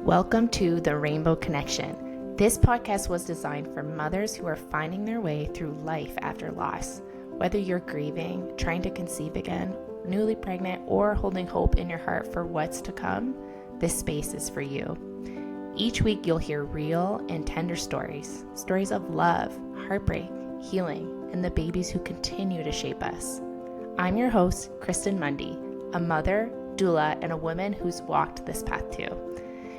Welcome to The Rainbow Connection. This podcast was designed for mothers who are finding their way through life after loss. Whether you're grieving, trying to conceive again, newly pregnant, or holding hope in your heart for what's to come, this space is for you. Each week you'll hear real and tender stories of love, heartbreak, healing, and the babies who continue to shape us. I'm your host, Kristen Mundy, a mother, doula, and a woman who's walked this path too.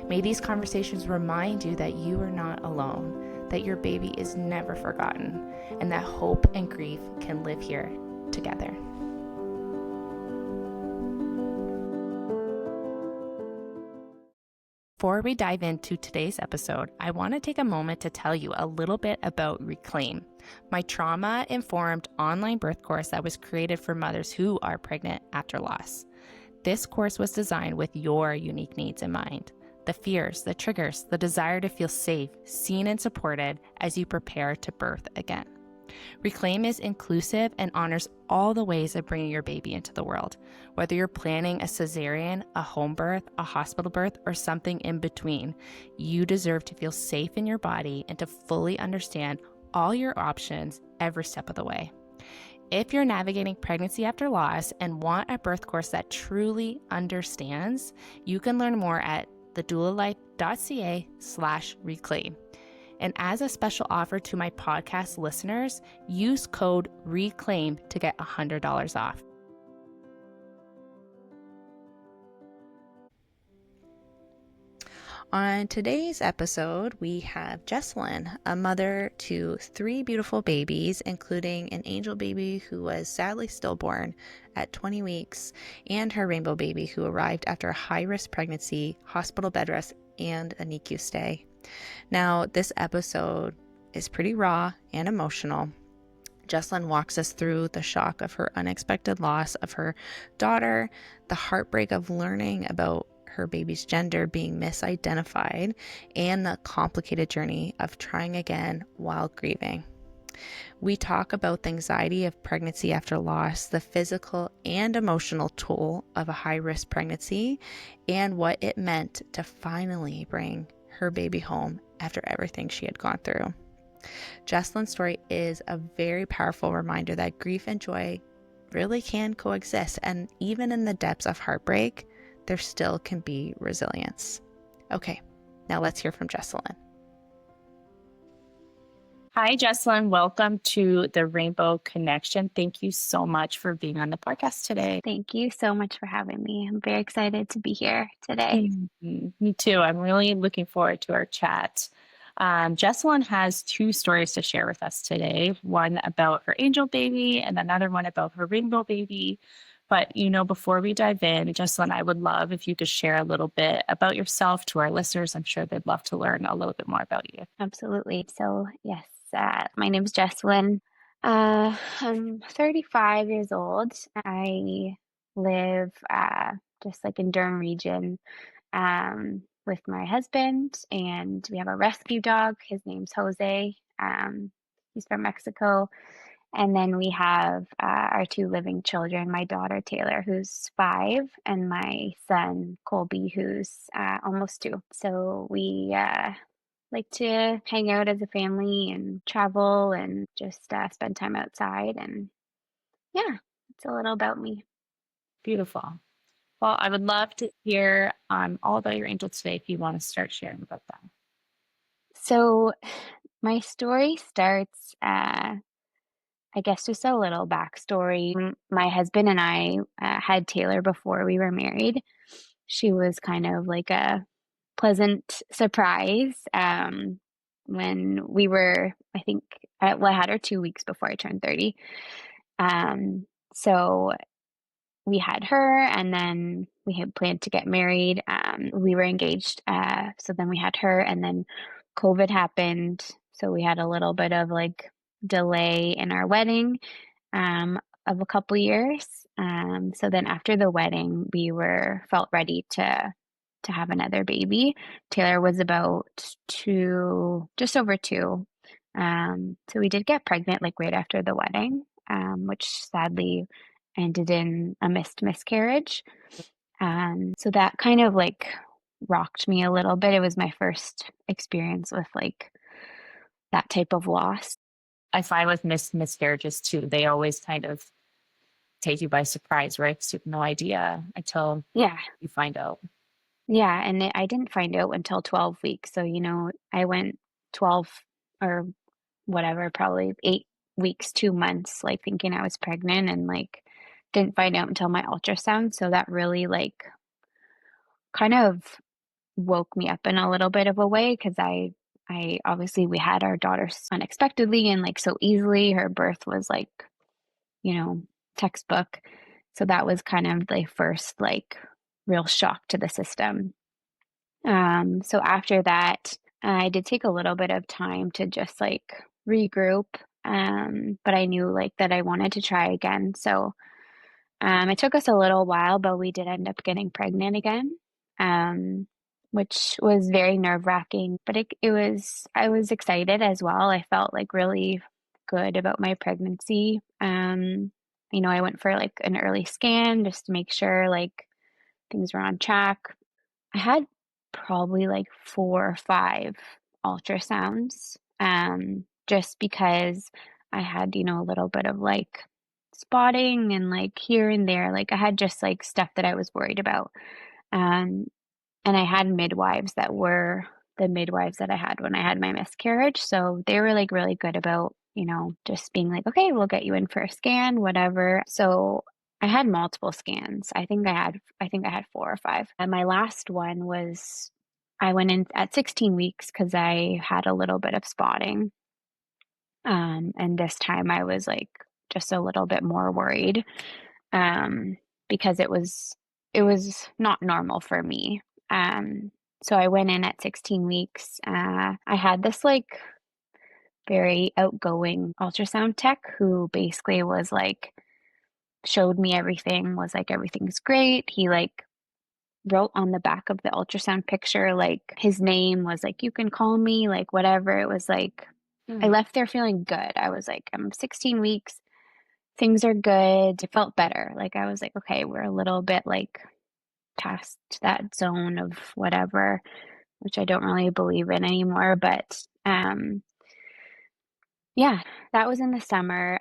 May these conversations remind you that you are not alone, that your baby is never forgotten, and that hope and grief can live here together. Before we dive into today's episode, I want to take a moment to tell you a little bit about Reclaim, my trauma-informed online birth course that was created for mothers who are pregnant after loss. This course was designed with your unique needs in mind. The fears, the triggers, the desire to feel safe, seen, and supported as you prepare to birth again. Reclaim is inclusive and honors all the ways of bringing your baby into the world. Whether you're planning a cesarean, a home birth, a hospital birth, or something in between, you deserve to feel safe in your body and to fully understand all your options every step of the way. If you're navigating pregnancy after loss and want a birth course that truly understands, you can learn more at thedoulalife.ca/reclaim. And as a special offer to my podcast listeners, use code RECLAIM to get $100 off. On today's episode, we have Jessalyn, a mother to 3 beautiful babies, including an angel baby who was sadly stillborn at 20 weeks, and her rainbow baby who arrived after a high-risk pregnancy, hospital bedrest, and a NICU stay. Now, this episode is pretty raw and emotional. Jessalyn walks us through the shock of her unexpected loss of her daughter, the heartbreak of learning about her baby's gender being misidentified, and the complicated journey of trying again while grieving. We talk about the anxiety of pregnancy after loss, the physical and emotional toll of a high-risk pregnancy, and what it meant to finally bring her baby home after everything she had gone through. Jessalyn's story is a very powerful reminder that grief and joy really can coexist, and even in the depths of heartbreak, there still can be resilience. Okay, now let's hear from Jessalyn. Hi, Jessalyn. Welcome to the Rainbow Connection. Thank you so much for being on the podcast today. Thank you so much for having me. I'm very excited to be here today. Me too. I'm really looking forward to our chat. Jessalyn has 2 stories to share with us today, one about her angel baby and another one about her rainbow baby. But, before we dive in, Jessalyn, I would love if you could share a little bit about yourself to our listeners. I'm sure they'd love to learn a little bit more about you. Absolutely. So, yes, my name is Jessalyn. I'm 35 years old. I live just like in Durham region with my husband, and we have a rescue dog. His name's Jose. He's from Mexico. And then we have our 2 living children, my daughter, Taylor, who's 5, and my son, Colby, who's almost 2. So we like to hang out as a family and travel and just spend time outside. And yeah, that's a little about me. Beautiful. Well, I would love to hear all about your angel today if you want to start sharing about that. So my story starts I guess just a little backstory. My husband and I had Taylor before we were married. She was kind of like a pleasant surprise when we were, I think, I had her 2 weeks before I turned 30. So we had her, and then we had planned to get married. We were engaged. So then we had her, and then COVID happened. So we had a little bit of like delay in our wedding of a couple years. So then after the wedding, we felt ready to have another baby. Taylor was about 2, just over 2. So we did get pregnant like right after the wedding, which sadly ended in a miscarriage. So that kind of like rocked me a little bit. It was my first experience with like that type of loss. I find with miscarriages too, they always kind of take you by surprise, right? 'Cause you have no idea until Yeah. you find out. Yeah, and I didn't find out until 12 weeks. So, I went 12 or whatever, probably 8 weeks, 2 months, like, thinking I was pregnant and, like, didn't find out until my ultrasound. So that really, like, kind of woke me up in a little bit of a way because I obviously we had our daughter unexpectedly and, like, so easily. Her birth was, like, you know, textbook. So that was kind of the first, like, real shock to the system. So after that, I did take a little bit of time to just like regroup. But I knew like that I wanted to try again. So it took us a little while, but we did end up getting pregnant again, um, which was very nerve-wracking. But I was excited as well. I felt like really good about my pregnancy. I went for like an early scan just to make sure like things were on track. I had probably like 4 or 5 ultrasounds, just because I had, a little bit of like spotting and like here and there. Like I had just like stuff that I was worried about. Um, and I had midwives that were the midwives that I had when I had my miscarriage. So they were like really good about, just being like, okay, we'll get you in for a scan, whatever. So I had multiple scans. I think I had 4 or 5. And my last one was I went in at 16 weeks because I had a little bit of spotting. And this time I was like just a little bit more worried, because it was not normal for me. So I went in at 16 weeks. I had this like very outgoing ultrasound tech who basically was like showed me everything, was like everything's great. He like wrote on the back of the ultrasound picture like his name was like you can call me like whatever. It was like I Mm. left there feeling good. I was like I'm 16 weeks. Things are good. It felt better. Like I was like okay, we're a little bit like past that zone of whatever, which I don't really believe in anymore. But yeah, that was in the summer.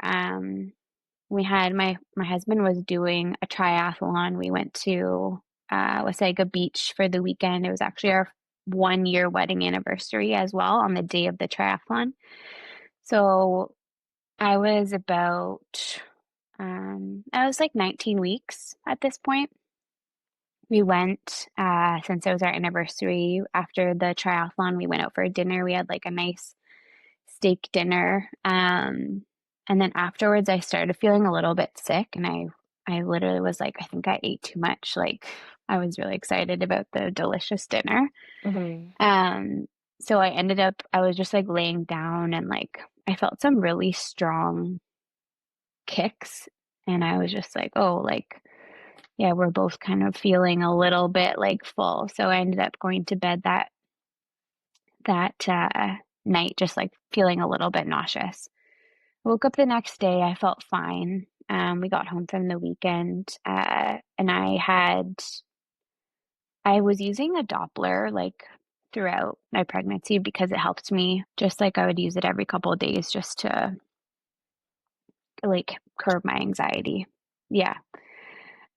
We had my husband was doing a triathlon. We went to Wasaga Beach for the weekend. It was actually our 1-year wedding anniversary as well on the day of the triathlon. So I was I was like 19 weeks at this point. We went, since it was our anniversary after the triathlon, we went out for dinner. We had like a nice steak dinner. And then afterwards I started feeling a little bit sick and I literally was like, I think I ate too much. Like I was really excited about the delicious dinner. Mhm. Um, so I was just like laying down and like I felt some really strong kicks and I was just like, oh, like yeah, we're both kind of feeling a little bit like full. So I ended up going to bed that night just like feeling a little bit nauseous. Woke up the next day, I felt fine. We got home from the weekend, and I was using a Doppler like throughout my pregnancy because it helped me. Just like I would use it every couple of days just to like curb my anxiety. Yeah.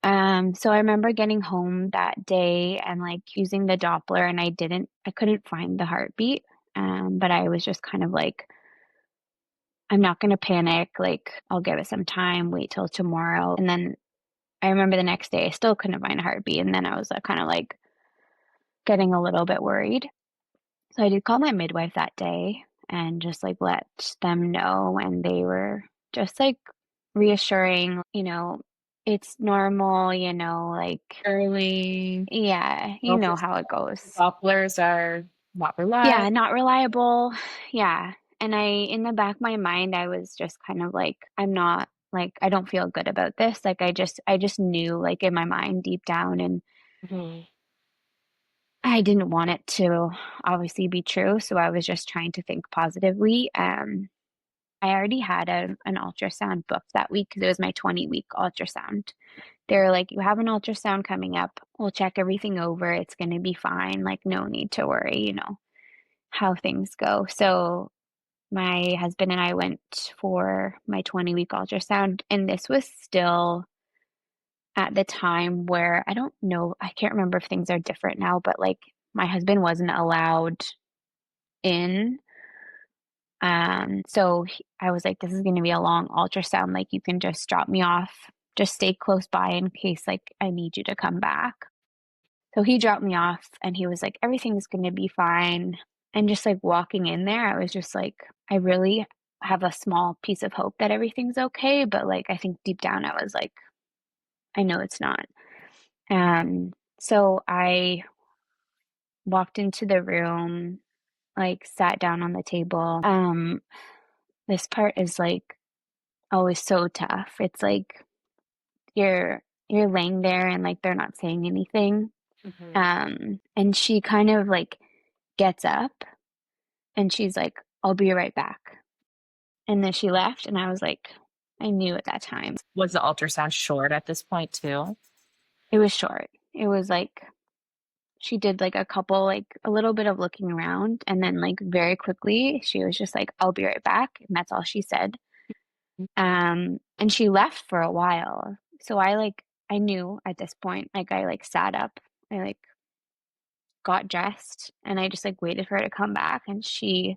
So I remember getting home that day and like using the Doppler, and I couldn't find the heartbeat. But I was just kind of like, I'm not going to panic. Like, I'll give it some time, wait till tomorrow. And then I remember the next day, I still couldn't find a heartbeat. And then I was kind of like getting a little bit worried. So I did call my midwife that day and just like let them know. And they were just like reassuring, it's normal, like, Early. yeah, you know Focus. how it goes. Dopplers are not Yeah, reliable. not reliable. Yeah. And in the back of my mind, I was just kind of like, I'm not like, I don't feel good about this. Like, I just knew like in my mind deep down, and Mhm. I didn't want it to obviously be true. So I was just trying to think positively. I already had an ultrasound booked that week because it was my 20-week ultrasound. they're like, "You have an ultrasound coming up. We'll check everything over. It's gonna be fine. Like, no need to worry, how things go." So my husband and I went for my 20-week ultrasound, and this was still at the time where I don't know, I can't remember if things are different now, but, like, my husband wasn't allowed in. So I was like, "This is gonna be a long ultrasound, like, you can just drop me off, just stay close by in case, like, I need you to come back." So he dropped me off, and he was like, "Everything's gonna be fine." And just, like, walking in there, I was just like, I really have a small piece of hope that everything's okay, but, like, I think deep down I was like, "I know it's not." So I walked into the room, like, sat down on the table. This part is, like, always so tough. It's like you're laying there and, like, they're not saying anything. Mhm. And she kind of, like, gets up and she's like, "I'll be right back." And then she left, and I was like, I knew at that time. Was the ultrasound short at this point too? It was short. It was like she did like a couple, like a little bit of looking around, and then like very quickly she was just like, "I'll be right back," and that's all she said. And she left for a while. So I knew at this point, like I like sat up, I like got dressed, and I just like waited for her to come back, and she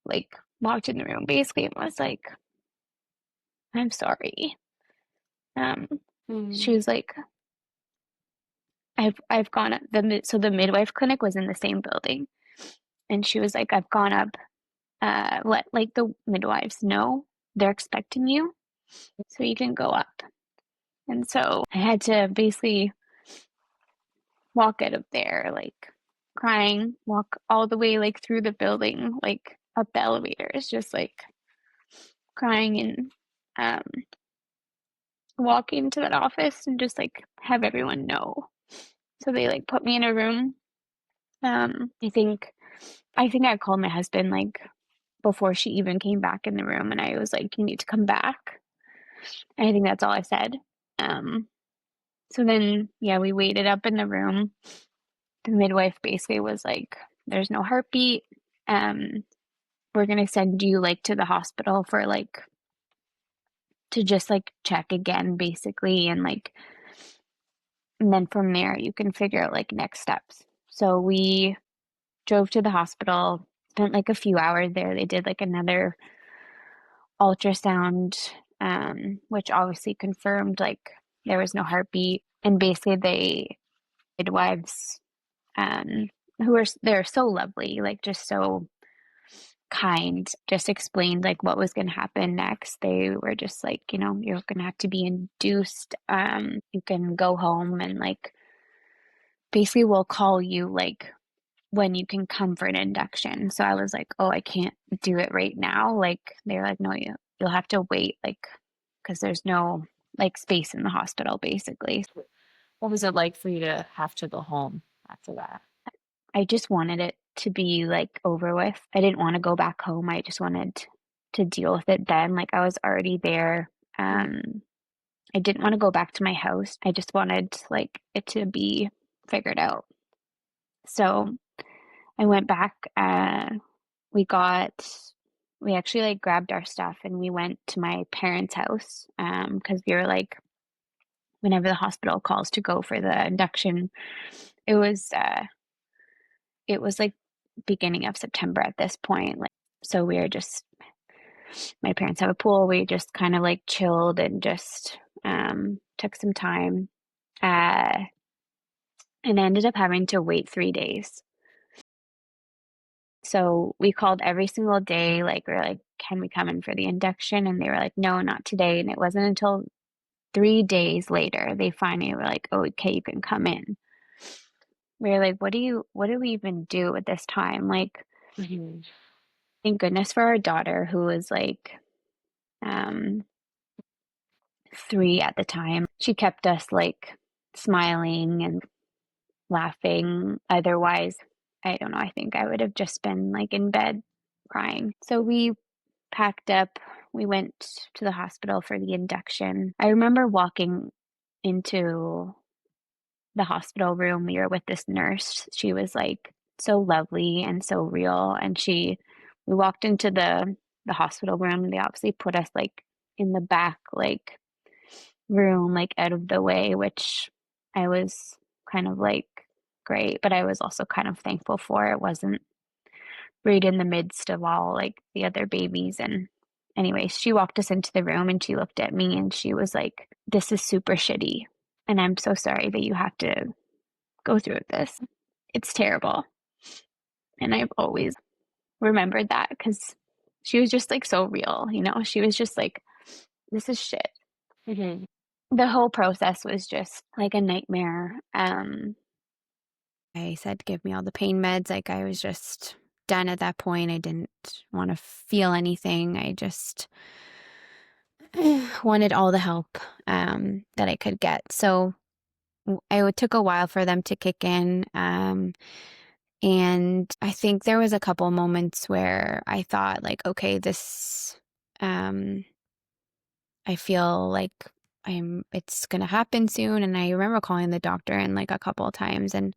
like walked in the room basically and was like, "I'm sorry." Um, she Mm. was like, I've gone up so the midwife clinic was in the same building, and she was like, "I've gone up, let like the midwives know they're expecting you, so you can go up." And so I had to basically walk out of there like crying, walk all the way like through the building, like up the elevators, just like crying and walking to that office and just like have everyone know. So they like put me in a room. I think I called my husband like before she even came back in the room, and I was like, "You need to come back." And I think that's all I said. Um, so then, yeah, we waited up in the room. The midwife basically was like, "There's no heartbeat. Um, we're gonna send you like to the hospital for like to just like check again, basically, and then from there you can figure out like next steps." So we drove to the hospital, spent like a few hours there. They did like another ultrasound, which obviously confirmed like there was no heartbeat. And basically, they midwives, they're so lovely, like just so kind, just explained like what was going to happen next. They were just like, you're going to have to be induced. You can go home and like basically we'll call you like when you can come for an induction. So I was like, "Oh, I can't do it right now." Like they're like, "No, you'll have to wait, like, because there's no like space in the hospital, basically." What was it like for you to have to go home after that? I just wanted it to be like over with. I didn't want to go back home. I just wanted to deal with it then. Like I was already there. Mm. I didn't want to go back to my house. I just wanted like it to be figured out. So I went back. We got we actually like grabbed our stuff and we went to my parents' house because we were like whenever the hospital calls to go for the induction, it was uh it was like beginning of September at this point. Like so we were just my parents have a pool, we just kind of like chilled and just took some time. Uh and ended up having to wait 3 days. So we called every single day, like we're like, "Can we come in for the induction?" And they were like, "No, not today." And it wasn't until 3 days later they finally were like, "Oh, okay, you can come in." We were like, what do we even do at this time? Like, Mhm. thank goodness for our daughter who was like 3 at the time. She kept us like smiling and laughing. Otherwise, I don't know, I think I would have just been like in bed crying. So we packed up. We went to the hospital for the induction. I remember walking into the hospital room, we were with this nurse. She was, like, so lovely and so real, and we walked into the hospital room, and they obviously put us, like, in the back, like, room, like, out of the way, which I was kind of, like, great, but I was also kind of thankful for. It wasn't right in the midst of all, like, the other babies, and anyways, she walked us into the room, and she looked at me, and she was like, "This is super shitty, and I'm so sorry that you have to go through this. It's terrible." And I've always remembered that because she was just, like, so real, you know? She was just like, "This is shit." Mhm. The whole process was just like a nightmare. I said, "Give me all the pain meds." Like, I was just done at that point. I didn't wanna feel anything. I just wanted all the help, that I could get. So, it took a while for them to kick in, and I think there was a couple moments where I thought, like, "Okay, this, um, I feel like it's gonna happen soon," and I remember calling the doctor in, like, a couple of times, and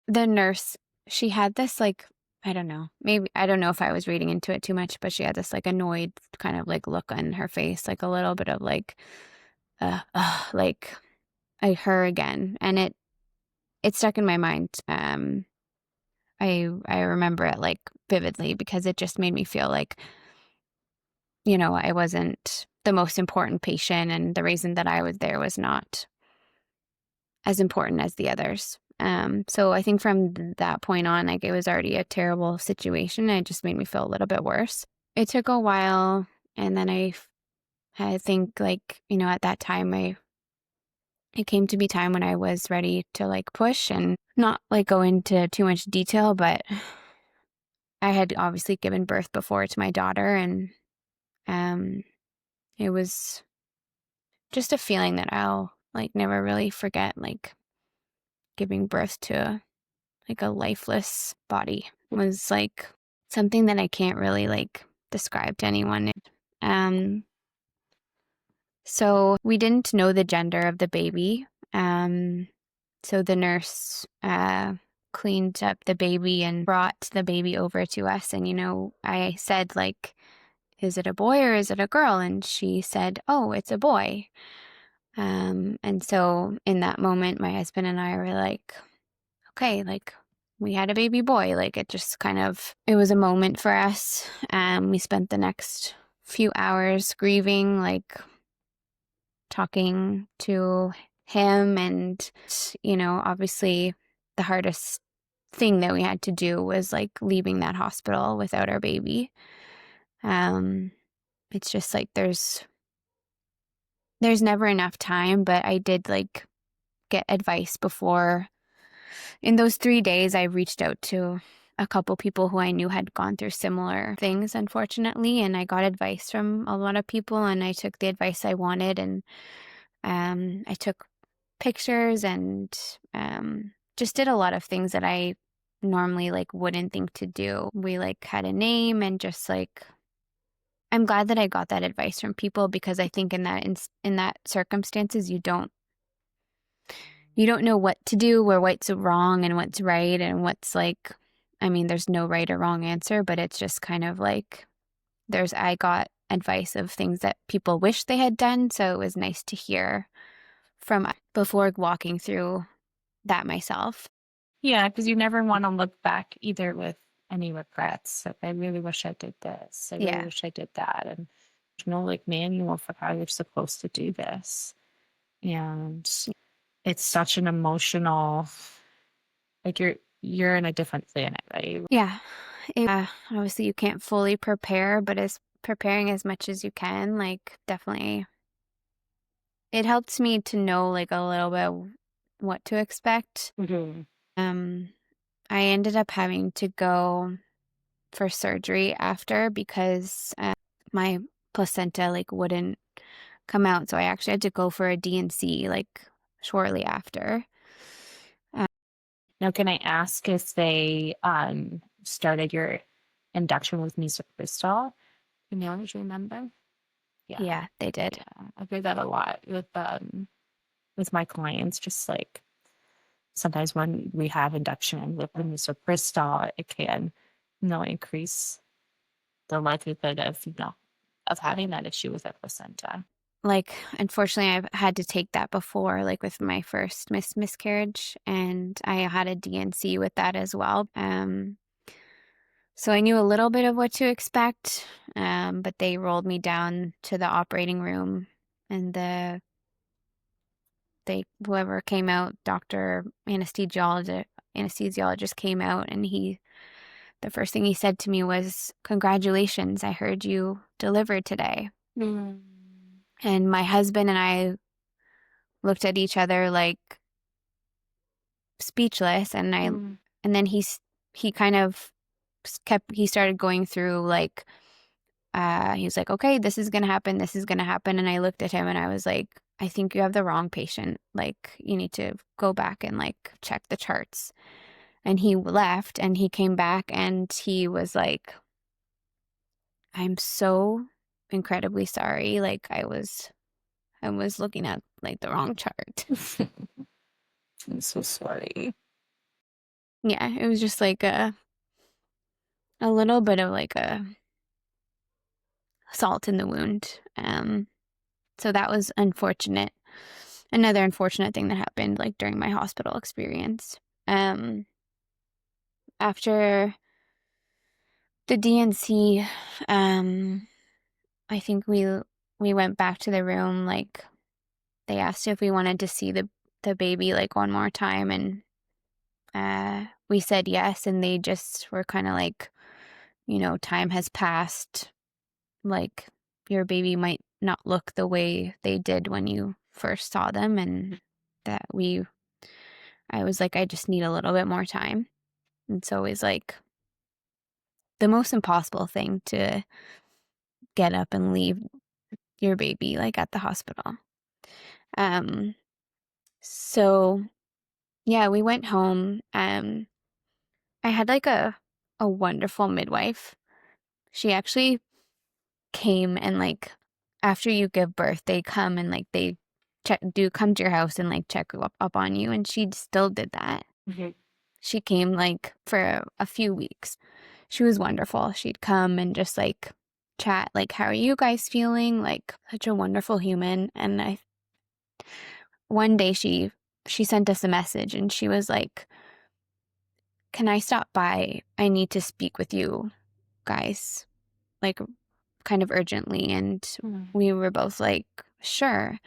the nurse, she had this, like, I don't know, maybe I don't know if I was reading into it too much, but she had this, like, annoyed kind of, like, look on her face, like, a little bit of, like, like, her again, and it stuck in my mind. I remember it, like, vividly because it just made me feel like, I wasn't the most important patient, and the reason that I was there was not as important as the others. So I think from that point on, like, it was already a terrible situation. And it just made me feel a little bit worse. It took a while, and then I think, like, at that time, it came to be time when I was ready to, like, push and not, like, go into too much detail, but I had obviously given birth before to my daughter, and um, it was just a feeling that I'll, like, never really forget, like, giving birth to, like, a lifeless body was, like, something that I can't really, like, describe to anyone. Um, so we didn't know the gender of the baby. So the nurse cleaned up the baby and brought the baby over to us. And, I said, like, "Is it a boy or is it a girl?" And she said, "Oh, it's a boy." And so in that moment, my husband and I were like, okay, like, we had a baby boy. Like, it was a moment for us. We spent the next few hours grieving, like, talking to him. And, obviously the hardest thing that we had to do was, like, leaving that hospital without our baby. It's just like there's never enough time, but I did, like, get advice before. In those 3 days, I reached out to a couple people who I knew had gone through similar things, unfortunately, and I got advice from a lot of people, and I took the advice I wanted, and I took pictures and just did a lot of things that I normally, like, wouldn't think to do. We, like, had a name, and just, like, I'm glad that I got that advice from people, because I think in that circumstances, you don't know what to do, or what's wrong and what's right, and what's, like, I mean, there's no right or wrong answer, but it's just kind of like I got advice of things that people wish they had done. So it was nice to hear from before walking through that myself. Yeah, because you never want to look back either with any regrets. Like, I really wish I did this. I really Yeah. wish I did that. And there's no, like, manual for how you're supposed to do this. And it's such an emotional, like, you're in a different planet, right? Yeah. Obviously, you can't fully prepare, but as preparing as much as you can, like, definitely, it helps me to know, like, a little bit what to expect. Mhm. Um, I ended up having to go for surgery after, because my placenta, like, wouldn't come out. So I actually had to go for a D&C, like, shortly after. Now, can I ask if they started your induction with miso crystal? Do you remember? Yeah, they did. Yeah, I hear that a lot with my clients. Just like sometimes when we have induction with the misoprostol, it can, increase the likelihood of of having that issue with the placenta. Like, unfortunately, I've had to take that before, like with my first miscarriage, and I had a DNC with that as well. So I knew a little bit of what to expect, but they rolled me down to the operating room, and whoever came out, doctor anesthesiologist came out, and the first thing he said to me was, "Congratulations, I heard you delivered today." Mm. And my husband and I looked at each other like speechless, and then he kind of he started going through like he was like, "Okay, this is gonna happen, this is gonna happen." And I looked at him and I was like, "I think you have the wrong patient. Like, you need to go back and like check the charts." And he left and he came back and he was like, "I'm so incredibly sorry. Like, I was looking at like the wrong chart." I'm so sorry. Yeah, it was just like a little bit of like a salt in the wound. So that was unfortunate. Another unfortunate thing that happened like during my hospital experience. After the DNC, I think we went back to the room. Like, they asked if we wanted to see the baby like one more time, and we said yes, and they just were kind of like, time has passed. Like, your baby might not look the way they did when you first saw them, and that I was like, I just need a little bit more time. And so it was like the most impossible thing to get up and leave your baby like at the hospital. So yeah, we went home. I had like a wonderful midwife. She actually came and like after you give birth, they come and like they come to your house and like check up on you, and she still did that. Mm-hmm. She came like for a few weeks. She was wonderful. She'd come and just like chat, like, "How are you guys feeling?" Like, such a wonderful human. And one day she sent us a message and she was like, "Can I stop by? I need to speak with you guys, like, kind of urgently." And we were both like, "Sure."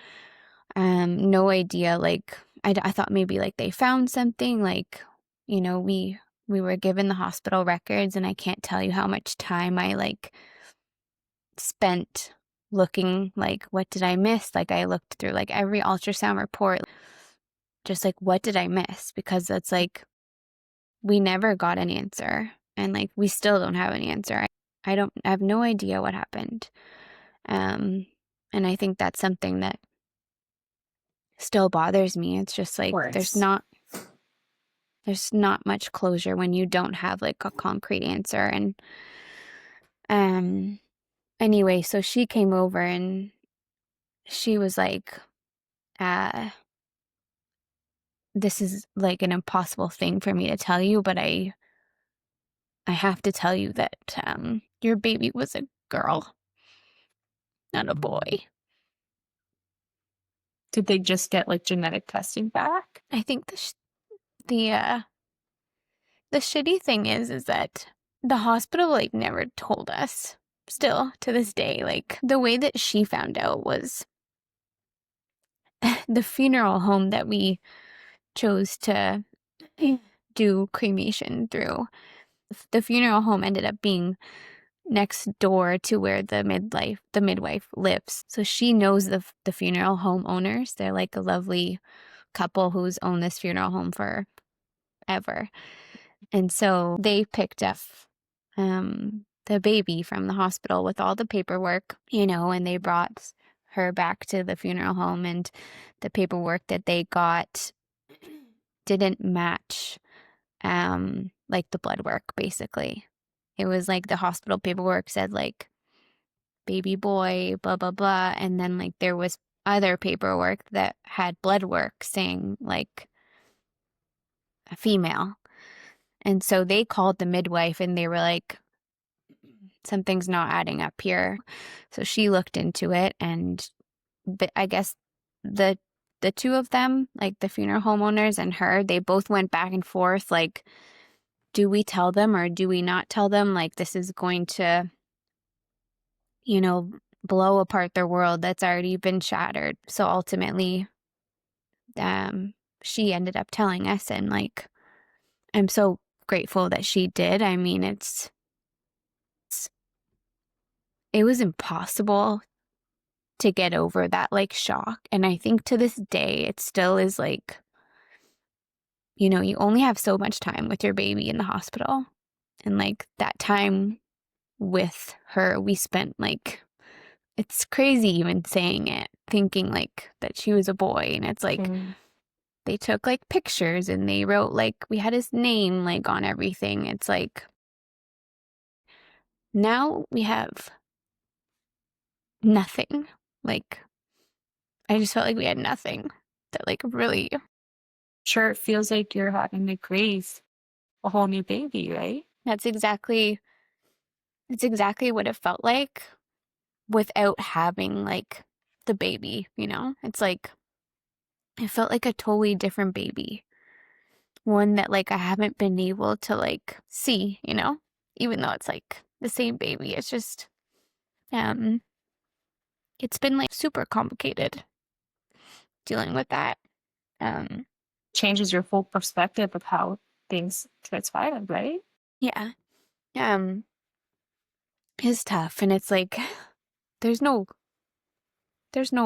No idea. Like, I thought maybe like they found something. Like, we were given the hospital records, and I can't tell you how much time I like spent looking, like, what did I miss? Like, I looked through like every ultrasound report, just like, what did I miss? Because it's like we never got an answer, and like we still don't have an answer. I have no idea what happened. And I think that's something that still bothers me. It's just like there's not much closure when you don't have like a concrete answer. And anyway, so she came over and she was like, "This is like an impossible thing for me to tell you, but I have to tell you that your baby was a girl, not a boy." Did they just get like genetic testing back? I think the shitty thing is that the hospital like never told us. Still to this day, like, the way that she found out was the funeral home that we chose to do cremation through. The funeral home ended up being next door to where the midwife lives. So she knows the funeral home owners. They're like a lovely couple who's owned this funeral home forever. And so they picked up the baby from the hospital with all the paperwork, and they brought her back to the funeral home, and the paperwork that they got didn't match like the blood work. Basically, it was like the hospital paperwork said like baby boy, blah, blah, blah. And then like there was other paperwork that had blood work saying like a female. And so they called the midwife and they were like, something's not adding up here. So she looked into it, and I guess the two of them, like the funeral homeowners and her, they both went back and forth like, do we tell them or do we not tell them? Like, this is going to, you know, blow apart their world that's already been shattered. So ultimately, she ended up telling us, and like, I'm so grateful that she did. I mean, it was impossible to get over that like shock. And I think to this day, it still is like, you know, you only have so much time with your baby in the hospital. And like that time with her, we spent like, it's crazy even saying it, thinking like that she was a boy. And it's like, they took like pictures and they wrote like, we had his name like on everything. It's like, now we have nothing. Like, I just felt like we had nothing that like really. Sure, it feels like you're having to grieve a whole new baby, right? That's exactly what it felt like without having like the baby, you know? It's like, it felt like a totally different baby. One that like I haven't been able to like see, you know? Even though it's like the same baby. It's just, it's been like super complicated dealing with that. Changes your full perspective of how things transpired, right? Yeah. It's tough, and it's like there's no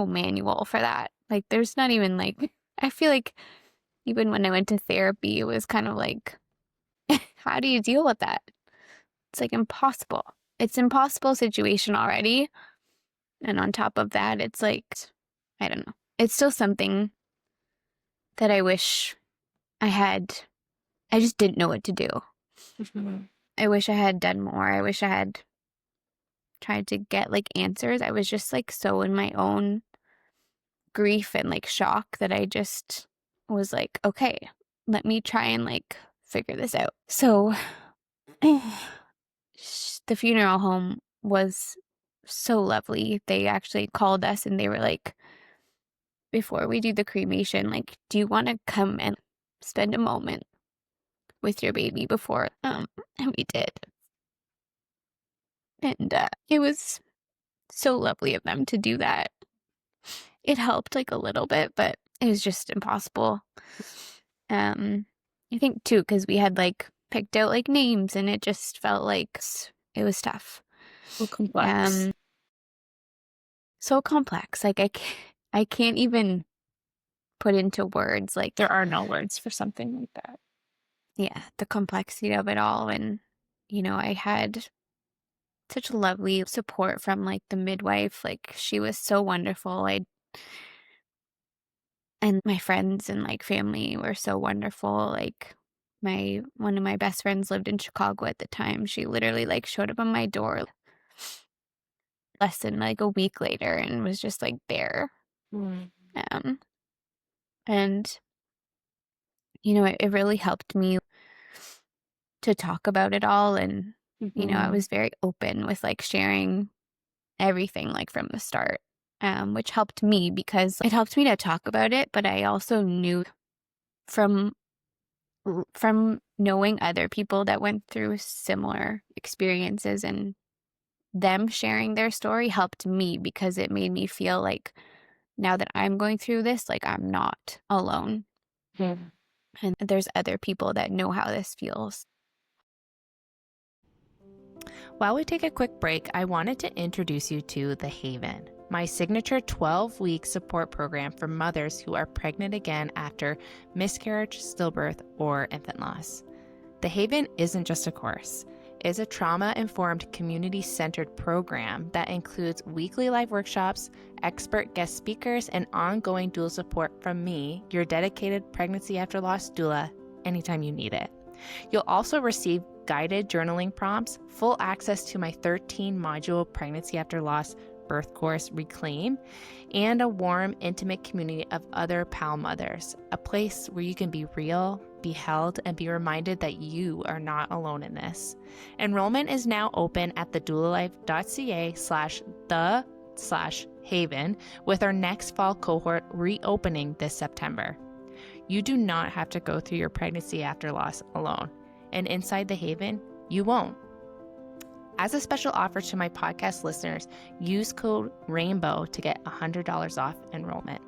manual for that. Like there's not even like, I feel like even when I went to therapy, it was kind of like, how do you deal with that? It's like impossible. It's an impossible situation already. And on top of that, it's like, I don't know. It's still something that I wish I just didn't know what to do. I wish I had done more. I wish I had tried to get like answers. I was just like so in my own grief and like shock that I just was like, okay, let me try and like figure this out. So the funeral home was so lovely. They actually called us and they were like, before we do the cremation, like, do you want to come and spend a moment with your baby before? And we did. And it was so lovely of them to do that. It helped like a little bit, but it was just impossible. I think too, because we had like picked out like names and it just felt like it was tough. So complex. So complex. Like I can't even put into words. Like There are no words for something like that. Yeah, the complexity of it all. And, you know, I had such lovely support from like the midwife. Like she was so wonderful. And my friends and like family were so wonderful. Like one of my best friends lived in Chicago at the time. She literally like showed up on my door less than like a week later and was just like there. And you know, it really helped me to talk about it all. And you know, I was very open with like sharing everything like from the start, which helped me because it helped me to talk about it. But I also knew from knowing other people that went through similar experiences, and them sharing their story helped me because it made me feel like now that I'm going through this, like I'm not alone. And there's other people that know how this feels. While we take a quick break, I wanted to introduce you to The Haven, my signature 12-week support program for mothers who are pregnant again after miscarriage, stillbirth, or infant loss. The Haven isn't just a course. It's a trauma-informed, community-centered program that includes weekly live workshops, expert guest speakers, and ongoing dual support from me, your dedicated pregnancy after loss doula, anytime you need it. You'll also receive guided journaling prompts, full access to my 13-module Pregnancy After Loss birth course, Reclaim, and a warm, intimate community of other PAL mothers, a place where you can be real, be held, and be reminded that you are not alone in this. Enrollment is now open at thedoulalife.ca/the/haven, with our next fall cohort reopening this September. You do not have to go through your pregnancy after loss alone, and inside the Haven, you won't. As a special offer to my podcast listeners, use code RAINBOW to get $100 off enrollment.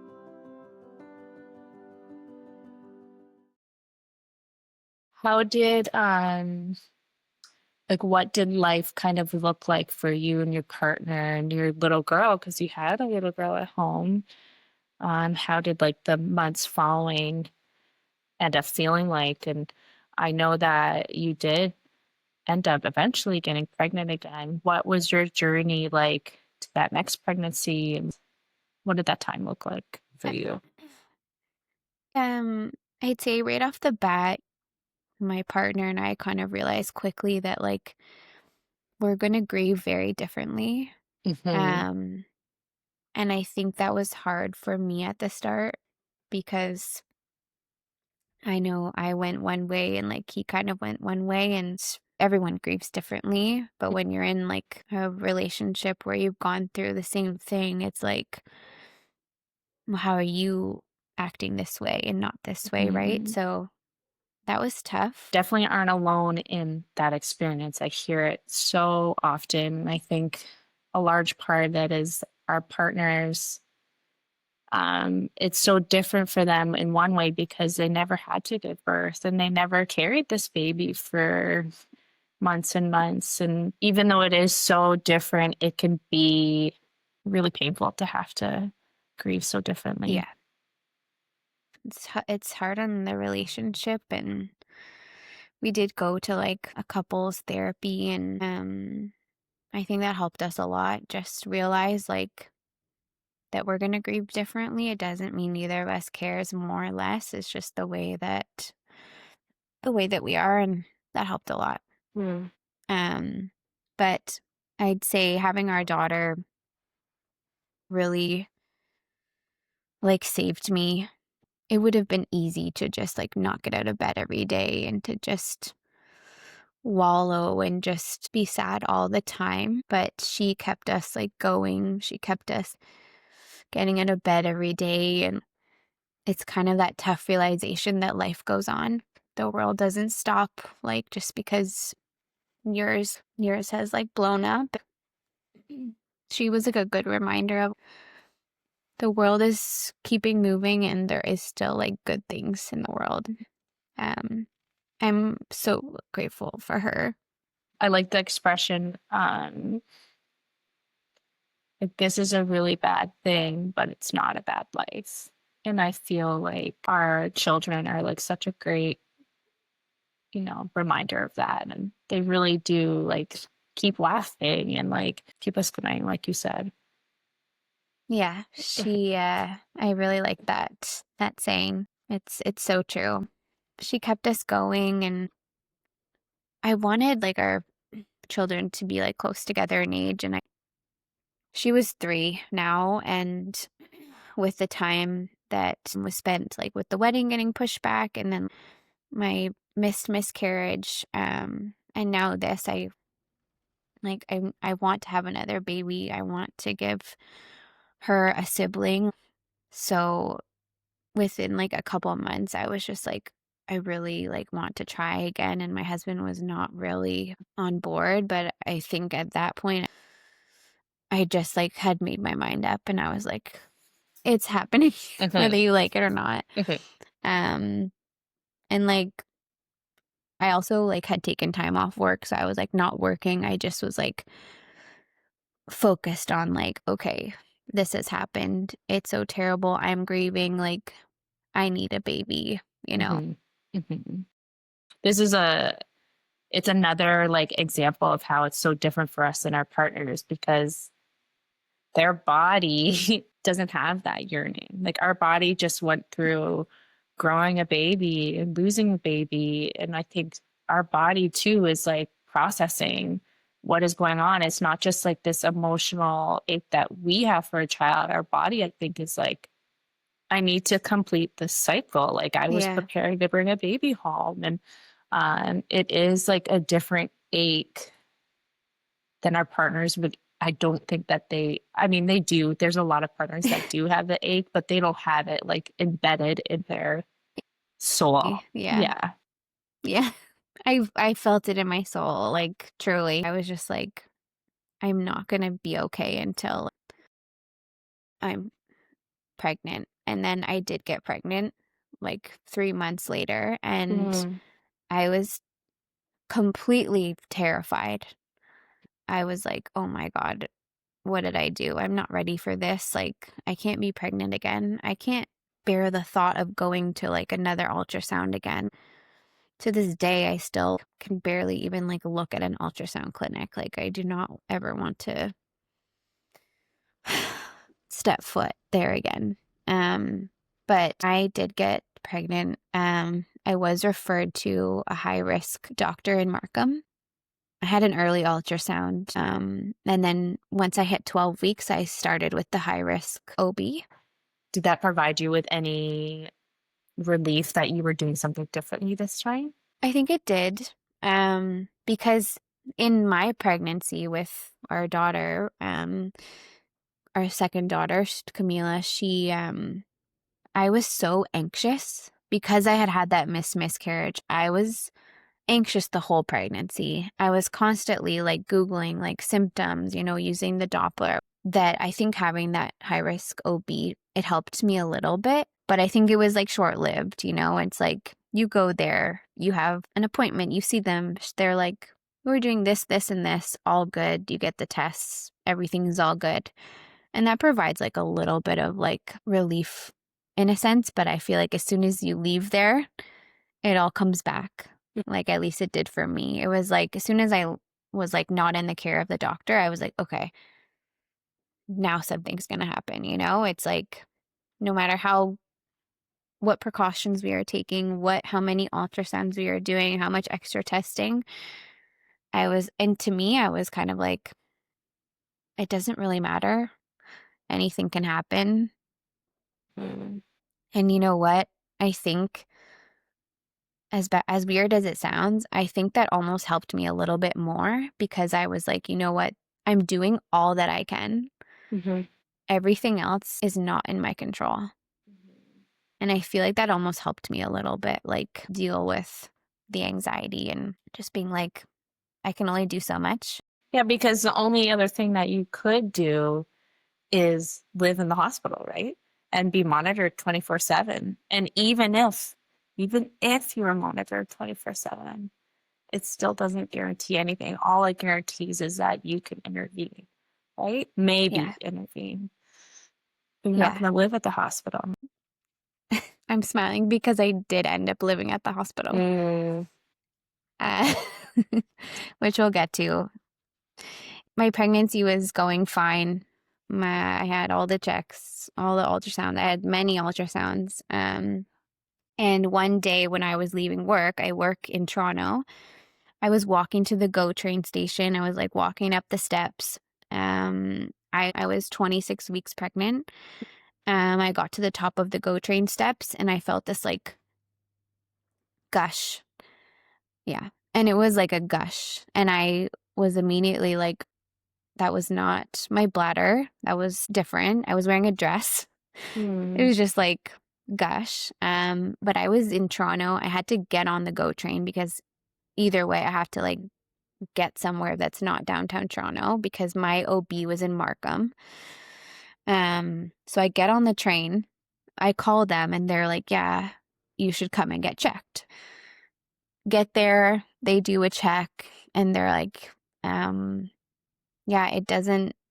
How did what did life kind of look like for you and your partner and your little girl? Because you had a little girl at home. How did the months following end up feeling like? And I know that you did end up eventually getting pregnant again. What was your journey like to that next pregnancy, and what did that time look like for you? I'd say right off the bat, my partner and I kind of realized quickly that we're gonna grieve very differently. Mm-hmm. And I think that was hard for me at the start because I know I went one way and he kind of went one way, and everyone grieves differently. But when you're in a relationship where you've gone through the same thing, it's well, how are you acting this way and not this way, right? Mm-hmm. So that was tough. Definitely aren't alone in that experience. I hear it so often. I think a large part of it is our partners. It's so different for them in one way because they never had to give birth and they never carried this baby for months and months. And even though it is so different, it can be really painful to have to grieve so differently. Yeah. It's hard on the relationship, and we did go to a couples therapy, and I think that helped us a lot. Just realize that we're gonna grieve differently. It doesn't mean either of us cares more or less. It's just the way that we are, and that helped a lot. But I'd say having our daughter really saved me. It would have been easy to just not get out of bed every day and to just wallow and just be sad all the time. But she kept us going. She kept us getting out of bed every day. And it's kind of that tough realization that life goes on. The world doesn't stop just because yours has blown up. She was a good reminder of the world is keeping moving and there is still good things in the world. I'm so grateful for her. I like the expression, this is a really bad thing, but it's not a bad life. And I feel like our children are such a great, reminder of that. And they really do keep laughing and keep us going, like you said. Yeah, I really like that saying. It's so true. She kept us going, and I wanted our children to be close together in age, and she was 3 now, and with the time that was spent with the wedding getting pushed back and then my miscarriage, and now this, I want to have another baby. I want to give her a sibling. So within a couple of months, I was just I really want to try again. And my husband was not really on board, but I think at that point I just had made my mind up, and I was it's happening whether you like it or not. And I also had taken time off work, so I was not working. I just was focused on okay, this has happened. It's so terrible. I'm grieving. I need a baby, This is it's another example of how it's so different for us and our partners because their body doesn't have that yearning. Our body just went through growing a baby and losing a baby. And I think our body too is like processing what is going on. It's not just like this emotional ache that we have for a child. Our body, I think, is like, I need to complete this cycle. Like I was Yeah. preparing to bring a baby home. And it is like a different ache than our partners would. I don't think that I mean, they do. There's a lot of partners that do have the ache, but they don't have it like embedded in their soul. Yeah. Yeah. Yeah. I felt it in my soul, like truly. I was just like, I'm not gonna be okay until I'm pregnant. And then I did get pregnant like 3 months later, and Mm. I was completely terrified. I was like, oh my God, what did I do? I'm not ready for this. Like, I can't be pregnant again. I can't bear the thought of going to like another ultrasound again. To this day, I still can barely even like look at an ultrasound clinic. Like, I do not ever want to step foot there again. But I did get pregnant. I was referred to a high risk doctor in Markham. I had an early ultrasound. And then once I hit 12 weeks, I started with the high risk OB. Did that provide you with any relief that you were doing something differently this time? I think it did. Because in my pregnancy with our daughter, our second daughter, Camila, I was so anxious because I had had that miscarriage. I was anxious the whole pregnancy. I was constantly like Googling like symptoms, using the Doppler. That I think having that high risk OB, it helped me a little bit, but I think it was like short lived, It's like you go there, you have an appointment, you see them, they're like, we're doing this, this, and this, all good. You get the tests, everything's all good. And that provides like a little bit of like relief in a sense, but I feel like as soon as you leave there, it all comes back. Like at least it did for me. It was like as soon as I was like not in the care of the doctor, I was like, okay, now something's going to happen, It's like no matter what precautions we are taking, how many ultrasounds we are doing, how much extra testing, and to me, I was kind of like, it doesn't really matter. Anything can happen. Mm. And you know what? I think as weird as it sounds, I think that almost helped me a little bit more because I was like, you know what? I'm doing all that I can. Mm-hmm. Everything else is not in my control. And I feel like that almost helped me a little bit, like deal with the anxiety and just being like, I can only do so much. Yeah, because the only other thing that you could do is live in the hospital, right? And be monitored 24/7. And even if you were monitored 24/7, it still doesn't guarantee anything. All it guarantees is that you can intervene, right? Maybe Yeah. intervene. But you're not Yeah. going to live at the hospital. I'm smiling because I did end up living at the hospital, Mm. uh, which we'll get to. My pregnancy was going fine. I had all the checks, all the ultrasound. I had many ultrasounds. And one day when I was leaving work, I work in Toronto. I was walking to the GO train station. I was like walking up the steps. I was 26 weeks pregnant. I got to the top of the GO train steps and I felt this like gush. Yeah. And it was like a gush. And I was immediately like, that was not my bladder. That was different. I was wearing a dress. It was just like gush. But I was in Toronto. I had to get on the GO train because either way, I have to like get somewhere that's not downtown Toronto because my OB was in Markham. So I get on the train. I call them and they're like, yeah, you should come and get checked. Get there, they do a check and they're like, yeah,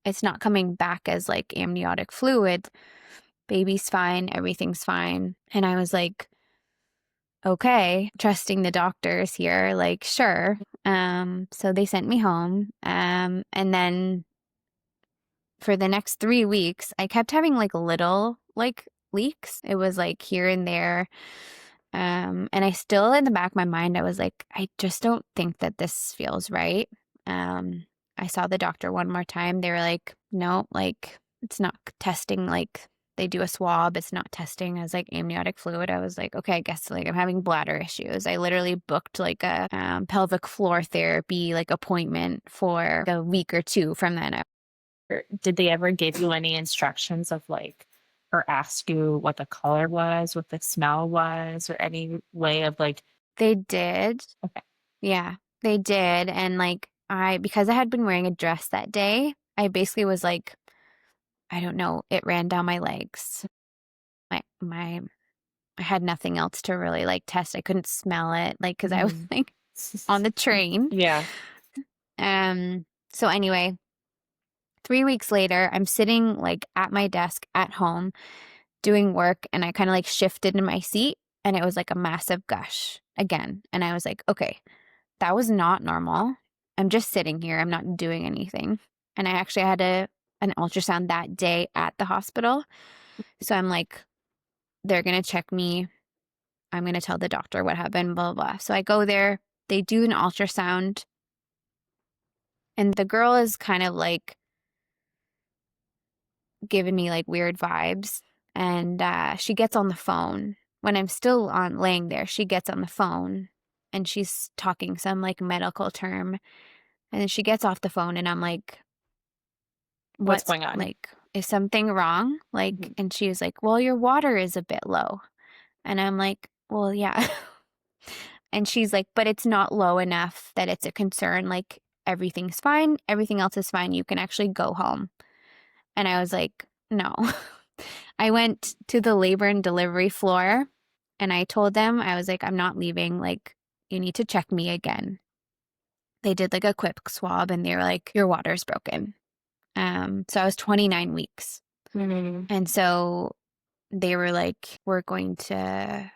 it's not coming back as like amniotic fluid. Baby's fine, everything's fine. And I was like, okay, trusting the doctors here, like, sure. So they sent me home. And then for the next 3 weeks, I kept having like little like leaks. It was like here and there. And I still, in the back of my mind, I was like, I just don't think that this feels right. I saw the doctor one more time. They were like, no, like it's not testing. Like they do a swab. It's not testing as like amniotic fluid. I was like, okay, I guess like I'm having bladder issues. I literally booked like a pelvic floor therapy like appointment for a week or two from then. Did they ever give you any instructions of like, or ask you what the color was, what the smell was, or any way of like, They did. okay. Yeah, they did. And like because I had been wearing a dress that day, I basically was like, I don't know, it ran down my legs. I had nothing else to really like test. I couldn't smell it, like, because I was like on the train. Yeah. So anyway, 3 weeks later, I'm sitting like at my desk at home doing work, and I kind of like shifted in my seat, and it was like a massive gush again. And I was like, okay, that was not normal. I'm just sitting here. I'm not doing anything. And I actually had an ultrasound that day at the hospital. So I'm like, they're going to check me. I'm going to tell the doctor what happened, blah, blah, blah. So I go there. They do an ultrasound. And the girl is kind of like giving me like weird vibes. And she gets on the phone. When I'm still laying there, she gets on the phone and she's talking some like medical term. And then she gets off the phone and I'm like, What's going on? Like, is something wrong? Like, and she was like, well, your water is a bit low. And I'm like, well, yeah. And she's like, but it's not low enough that it's a concern. Like, everything's fine. Everything else is fine. You can actually go home. And I was like, no. I went to the labor and delivery floor and I told them, I was like, I'm not leaving. Like, you need to check me again. They did like a quick swab and they were like, your water's broken. So I was 29 weeks. And so they were like, we're going to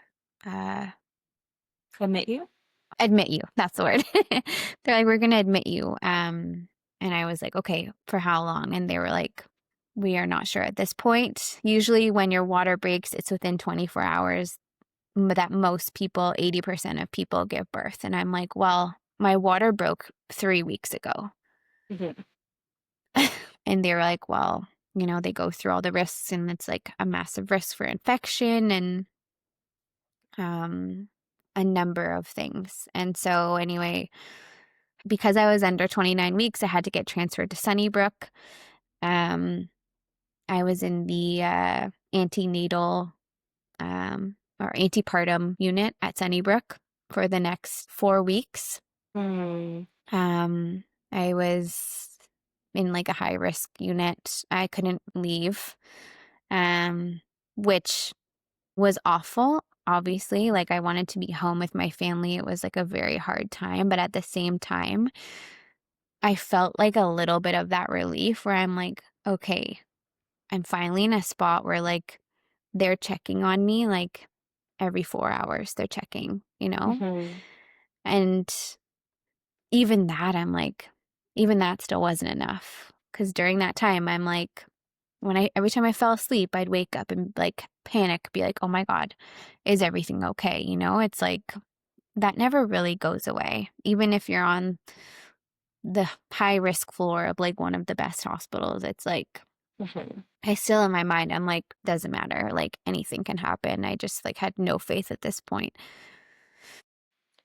Admit you? admit you. That's the word. They're like, we're going to admit you. And I was like, okay, for how long? And they were like, we are not sure at this point. Usually when your water breaks, it's within 24 hours that most people, 80% of people give birth. And I'm like, well, my water broke 3 weeks ago. And they were like, well, you know, they go through all the risks and it's like a massive risk for infection and a number of things. And so anyway, because I was under 29 weeks, I had to get transferred to Sunnybrook. I was in the antenatal or antepartum unit at Sunnybrook for the next 4 weeks. I was in like a high risk unit. I couldn't leave, which was awful. Obviously, like I wanted to be home with my family. It was like a very hard time, but at the same time, I felt like a little bit of that relief where I'm like, okay, I'm finally in a spot where like they're checking on me like every 4 hours. They're checking, you know? And even that, I'm like, even that still wasn't enough. Because during that time, I'm like, every time I fell asleep, I'd wake up and like panic, be like, oh my God, is everything okay? You know, it's like that never really goes away. Even if you're on the high risk floor of like one of the best hospitals, it's like, I still in my mind, I'm like, doesn't matter. Like anything can happen. I just like had no faith at this point.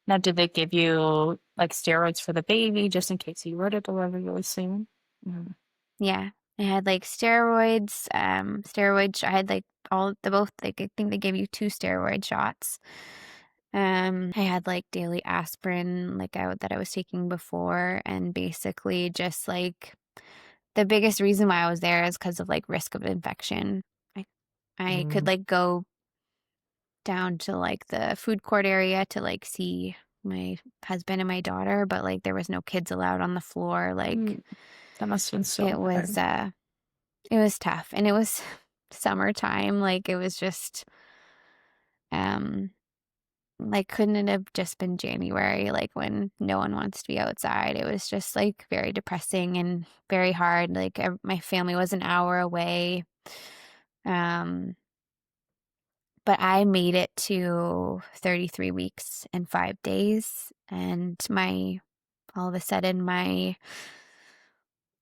Now, did they give you like steroids for the baby just in case you were to deliver really soon? Yeah. I had like steroids, I had like both, like I think they gave you 2 steroid shots. I had like daily aspirin, like that I was taking before, and basically just like the biggest reason why I was there is because of like risk of infection. I could like go down to like the food court area to like see my husband and my daughter, but like there was no kids allowed on the floor. Like that must have been so hard. It was tough, and it was summertime. Like it was just like couldn't it have just been January, like when no one wants to be outside? It was just like very depressing and very hard. Like my family was an hour away. but I made it to 33 weeks and 5 days, and all of a sudden my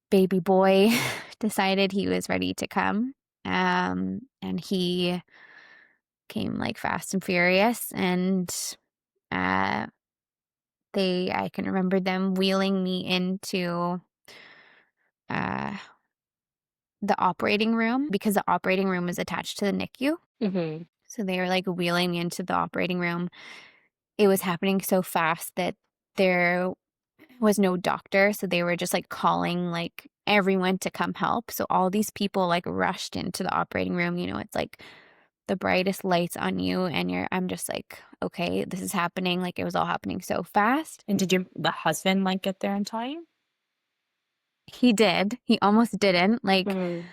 baby boy decided he was ready to come. And he came like fast and furious, and uh, I can remember them wheeling me into uh, the operating room, because the operating room was attached to the NICU. Mm-hmm. So they were like wheeling me into the operating room. It was happening so fast that there was no doctor, so they were just like calling like everyone to come help. So all these people like rushed into the operating room. It's like the brightest lights on you, and I'm just like, okay, this is happening. Like, it was all happening so fast. And did the husband like get there in time? He did. He almost didn't. Like, Mm.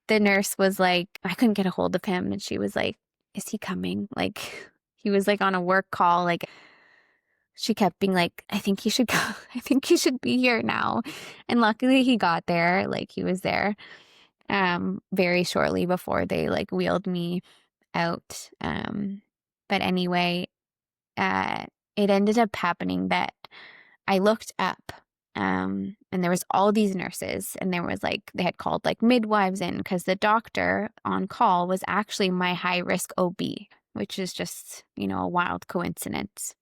the nurse was like, I couldn't get a hold of him, and she was like, is he coming? Like, he was like on a work call. Like, she kept being like, I think he should go. I think he should be here now. And luckily he got there. Like, he was there very shortly before they like wheeled me out. But anyway, it ended up happening that I looked up, and there was all these nurses, and there was like, they had called like midwives in, because the doctor on call was actually my high risk OB, which is just, a wild coincidence.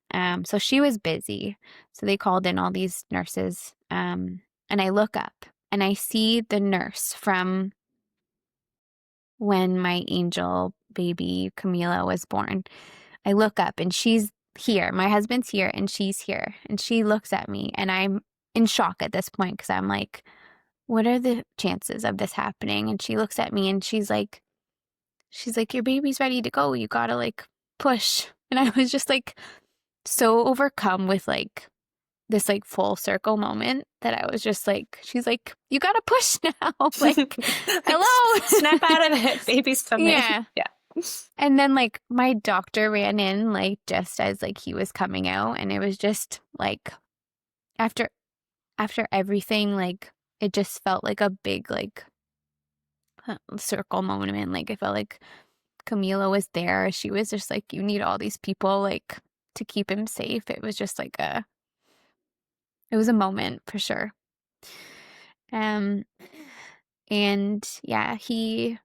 So she was busy. So they called in all these nurses. And I look up and I see the nurse from when my angel baby Camila was born. I look up and she's here. My husband's here and she's here. And she looks at me, and I'm in shock at this point, because I'm like, what are the chances of this happening? And she looks at me and she's like, your baby's ready to go. You gotta like push. And I was just like so overcome with like this like full circle moment that I was just like, she's like, you gotta push now. Like, hello. Snap out of it. Baby's coming. Yeah. And then like my doctor ran in like just as like he was coming out, and it was just like after everything, like it just felt like a big like circle moment. Like, I felt like Camila was there. She was just like, you need all these people like to keep him safe. It was just like it was a moment for sure. And yeah, he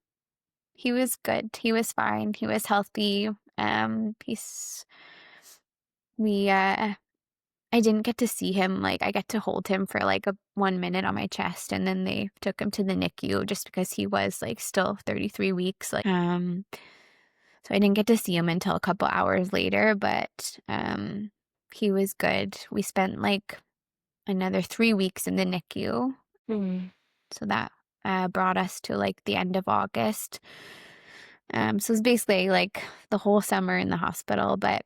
was good. He was fine. He was healthy. I didn't get to see him. Like, I got to hold him for like 1 minute on my chest, and then they took him to the NICU just because he was like still 33 weeks. Like, so I didn't get to see him until a couple hours later, but he was good. We spent like another 3 weeks in the NICU. So that brought us to like the end of August. So it was basically like the whole summer in the hospital, but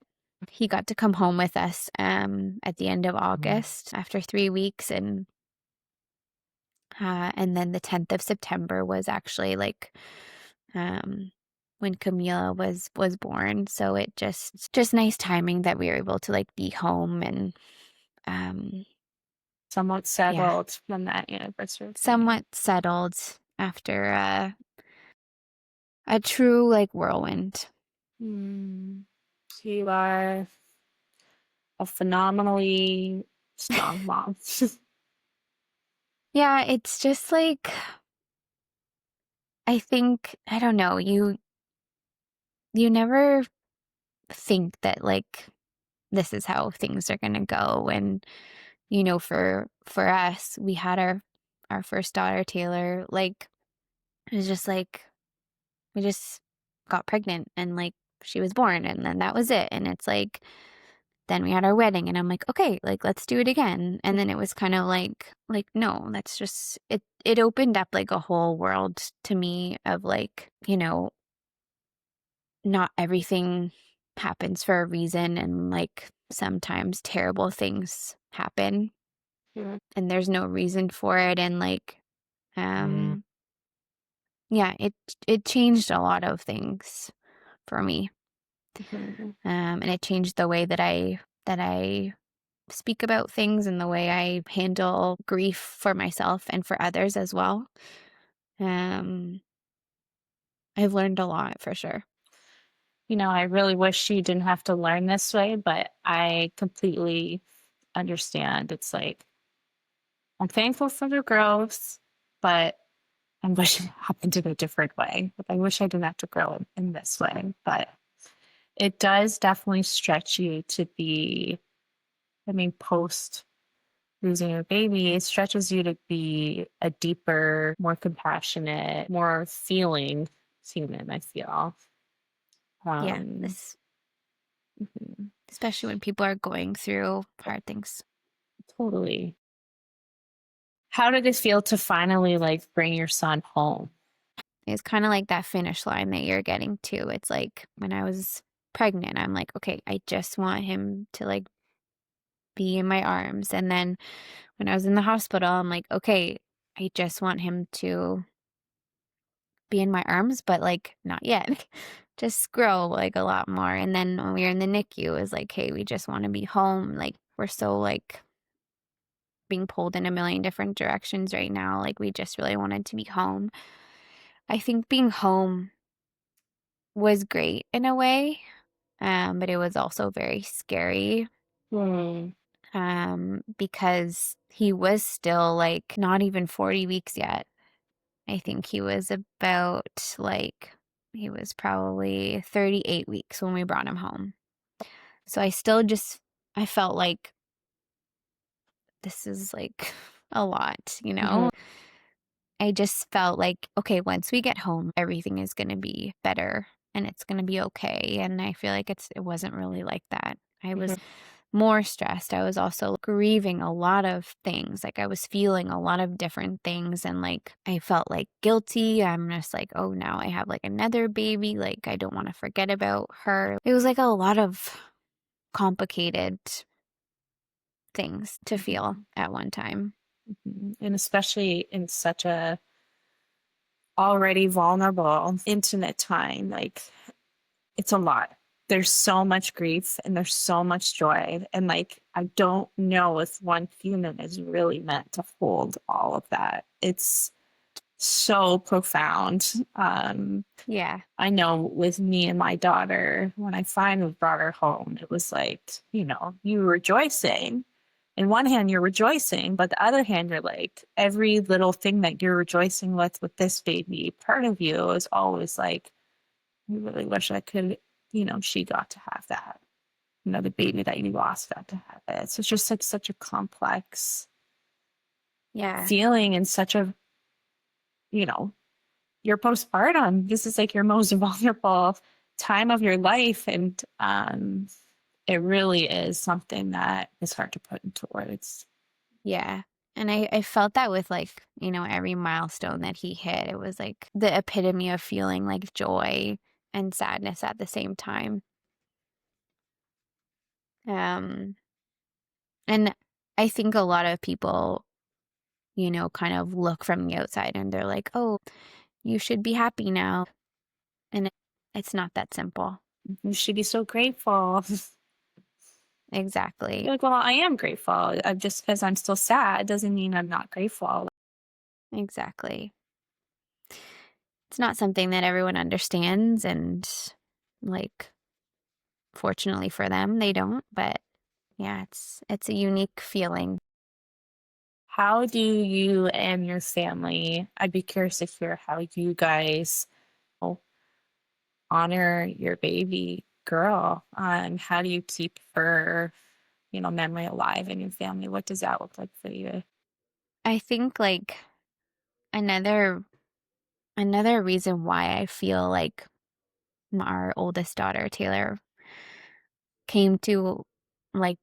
he got to come home with us at the end of August after 3 weeks, and then the 10th of September was actually like when Camila was born. So it just nice timing that we were able to like be home and somewhat settled from that anniversary. Somewhat settled after a true like whirlwind. You are a phenomenally strong mom. Yeah, it's just like, I think, I don't know, you never think that like this is how things are gonna go. And for us, we had our first daughter, Taylor. Like, it was just like we just got pregnant, and like she was born, and then that was it. And it's like, then we had our wedding, and I'm like, okay, like let's do it again. And then it was kind of like no, that's just it. It opened up like a whole world to me of like, not everything happens for a reason, and like sometimes terrible things happen, and there's no reason for it. And like, yeah, it changed a lot of things for me. And it changed the way that I speak about things, and the way I handle grief for myself and for others as well. I've learned a lot for sure. I really wish you didn't have to learn this way, but I completely understand. It's like, I'm thankful for the growth, but I wish it happened in a different way. Like, I wish I didn't have to grow in this way, but it does definitely stretch you to be, post losing your baby, it stretches you to be a deeper, more compassionate, more feeling human, I feel. Yeah, Um, mhm, especially when people are going through hard things. totally. How did it feel to finally like bring your son home? It's kind of like that finish line that you're getting to. It's like when I was pregnant, I'm like, okay, I just want him to like be in my arms. And then when I was in the hospital, I'm like, okay, I just want him to be in my arms, but like not yet. Just grow like a lot more. And then when we were in the NICU, it was like, hey, we just want to be home. Like we're so like being pulled in a million different directions right now. Like we just really wanted to be home. I think being home was great in a way, but it was also very scary Hmm. because he was still like not even 40 weeks yet. I think he was about like, he was probably 38 weeks when we brought him home. So I felt like this is like a lot, you know? I just felt like, okay, once we get home, everything is going to be better and it's going to be okay. And I feel like it wasn't really like that. I was more stressed. I was also grieving a lot of things. Like I was feeling a lot of different things and like I felt like guilty. I'm just like, oh, now I have like another baby. Like I don't want to forget about her. It was like a lot of complicated things to feel at one time. And especially in such a already vulnerable, intimate time, like it's a lot. There's so much grief and there's so much joy. And like, I don't know if one human is really meant to hold all of that. It's so profound. Yeah. I know with me and my daughter, when I finally brought her home, it was like, you were rejoicing. In one hand, you're rejoicing, but the other hand, you're like, every little thing that you're rejoicing with this baby, part of you is always like, I really wish I could, she got to have that. The baby that you lost got to have it. So it's just like such a complex Yeah. feeling and such a, your postpartum. This is like your most vulnerable time of your life. And it really is something that is hard to put into words. Yeah. And I felt that with like, every milestone that he hit. It was like the epitome of feeling like joy and sadness at the same time. Um, and I think a lot of people, kind of look from the outside and they're like, oh, you should be happy now. And it's not that simple. You should be so grateful. Exactly. You're like, well, I am grateful. Just because I'm still sad doesn't mean I'm not grateful. Exactly. It's not something that everyone understands. And like, fortunately for them, they don't. But yeah, it's a unique feeling. How do you and your family, I'd be curious to hear how you guys honor your baby girl. How do you keep her, memory alive in your family? What does that look like for you? I think like another reason why I feel like our oldest daughter, Taylor, came to like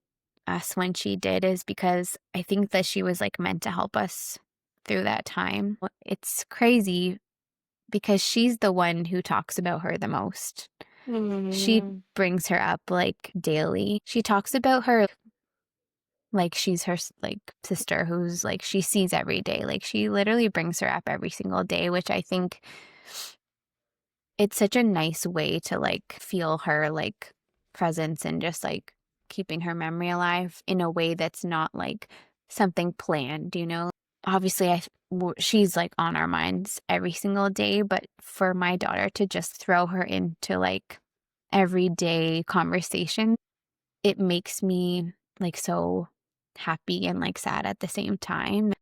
us when she did is because I think that she was like meant to help us through that time. It's crazy because she's the one who talks about her the most. She brings her up like daily. She talks about her like she's her like sister who's like she sees every day. Like she literally brings her up every single day, which I think it's such a nice way to like feel her like presence and just like keeping her memory alive in a way that's not like something planned. Obviously she's like on our minds every single day, but for my daughter to just throw her into like everyday conversation, it makes me like so happy and like sad at the same time.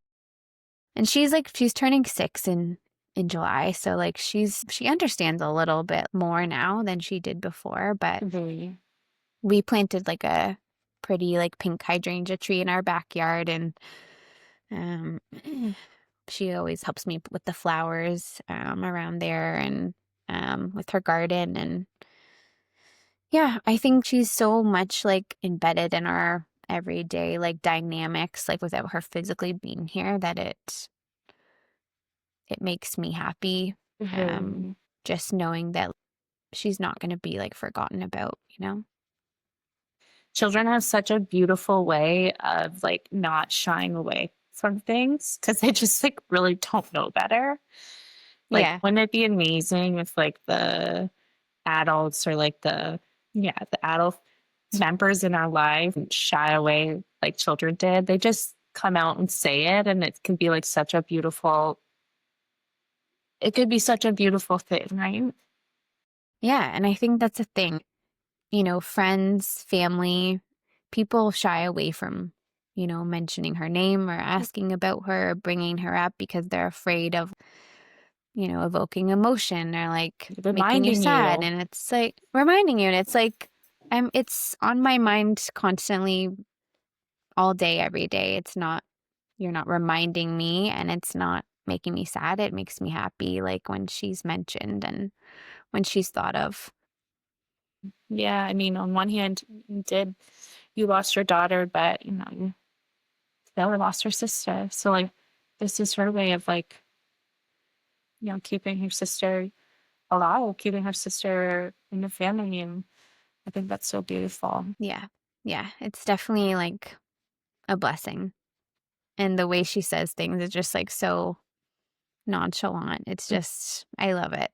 And she's turning 6 in July, so like she understands a little bit more now than she did before, but Mhm. we planted like a pretty like pink hydrangea tree in our backyard, and um she always helps me with the flowers around there, and with her garden. And yeah, I think she's so much like embedded in our everyday like dynamics, like without her physically being here, that it makes me happy. Mhm. Just knowing that she's not going to be like forgotten about, you know? Children have such a beautiful way of like not shying away from things because they just like really don't know better. Like, Yeah. wouldn't it be amazing if like the adults or like the adult members in our life shy away like children did? They just come out and say it, and it can be like such a beautiful, it could be such a beautiful thing, right? Yeah. And I think that's a thing, you know, friends, family, people shy away from, you know, mentioning her name or asking about her or bringing her up because they're afraid of, you know, evoking emotion or like making you Reminding sad. you. And it's like reminding you. And it's like, it's on my mind constantly all day, every day. It's not, you're not reminding me, and it's not making me sad. It makes me happy, like when she's mentioned and when she's thought of. Yeah, I mean, on one hand, you lost your daughter, but you still lost her sister. So like, this is her way of like, keeping her sister alive, keeping her sister in the family, and I think that's so beautiful. Yeah. Yeah. It's definitely like a blessing. And the way she says things is just like so nonchalant. It's just, I love it.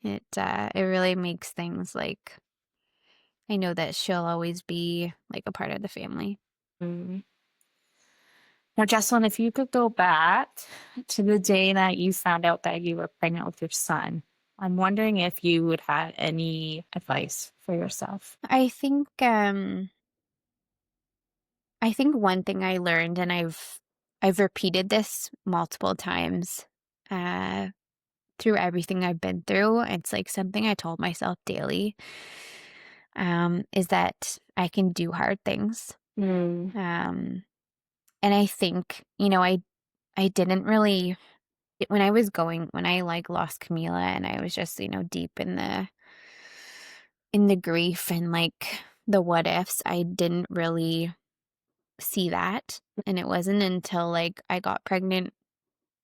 It really makes things like, I know that she'll always be like a part of the family. Mm. Now, Jessalyn, if you could go back to the day that you found out that you were pregnant with your son, I'm wondering if you would have any advice for yourself. I think one thing I learned, and I've repeated this multiple times through everything I've been through. It's like something I told myself daily, is that I can do hard things. Mm. And I think, you know, I didn't really, when I like lost Camila and I was just, you know, deep in the grief and like the what ifs, I didn't really see that. And it wasn't until like I got pregnant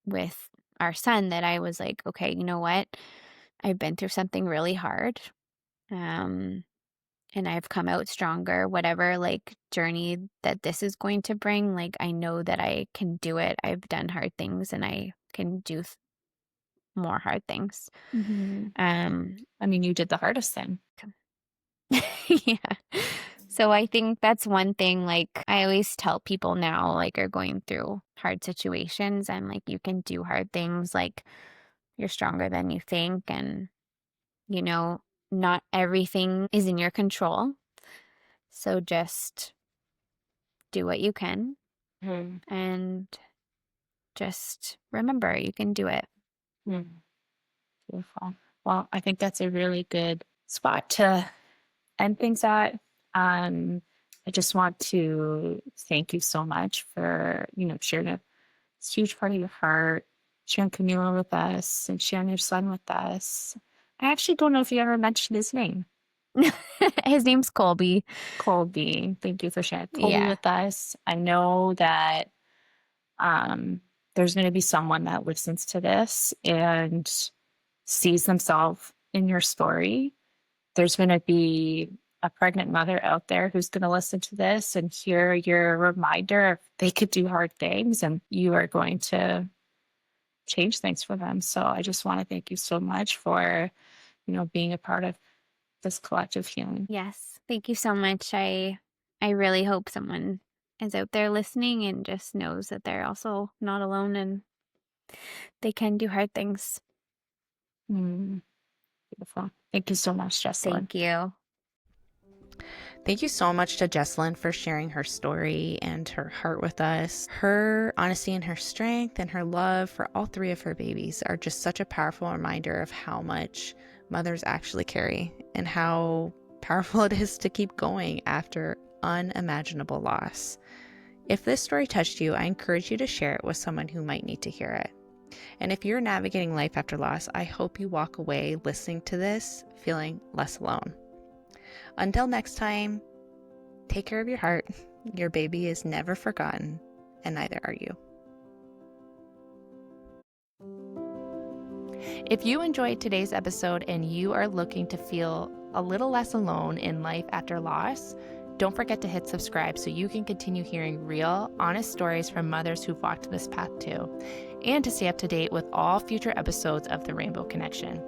with our son that I was like, okay, you know what? I've been through something really hard. Um, and I've come out stronger, whatever like journey that this is going to bring. Like, I know that I can do it. I've done hard things and I can do more hard things. Mhm. I mean, you did the hardest thing. Yeah. So I think that's one thing, like I always tell people now, like are going through hard situations, and like you can do hard things, like you're stronger than you think, and you know, not everything is in your control. So just do what you can Mhm. and just remember you can do it. Mm. Beautiful. Well, I think that's a really good spot to end things at. Um, I just want to thank you so much for, sharing a huge part of your heart, sharing Camila with us, and sharing your son with us. I actually don't know if you ever mentioned his name. His name's Colby. Colby. Thank you for sharing Colby Yeah. with us. I know that there's going to be someone that listens to this and sees themselves in your story. There's going to be a pregnant mother out there who's going to listen to this and hear your reminder of they could do hard things and you are going to change things for them. So I just want to thank you so much for, being a part of this collective healing. Yes. Thank you so much. I really hope someone is out there listening and just knows that they're also not alone and they can do hard things. Mm, Beautiful. Thank you so much, Jessalyn. Thank you. Thank you so much to Jessalyn for sharing her story and her heart with us. Her honesty and her strength and her love for all three of her babies are just such a powerful reminder of how much mothers actually carry and how powerful it is to keep going after unimaginable loss. If this story touched you, I encourage you to share it with someone who might need to hear it. And if you're navigating life after loss, I hope you walk away listening to this feeling less alone. Until next time, take care of your heart. Your baby is never forgotten, and neither are you. If you enjoyed today's episode and you are looking to feel a little less alone in life after loss, don't forget to hit subscribe so you can continue hearing real, honest stories from mothers who've walked this path too, and to stay up to date with all future episodes of The Rainbow Connection.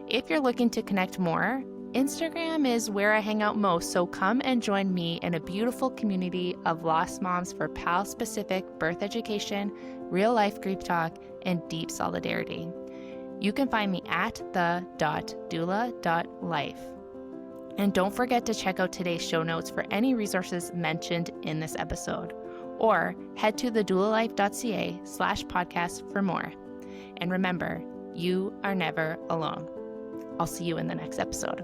If you're looking to connect more, Instagram is where I hang out most, so come and join me in a beautiful community of lost moms for PAL-specific birth education, real-life grief talk, and deep solidarity. You can find me at the.doula.life. And don't forget to check out today's show notes for any resources mentioned in this episode, or head to thedoulalife.ca/podcast for more. And remember, you are never alone. I'll see you in the next episode.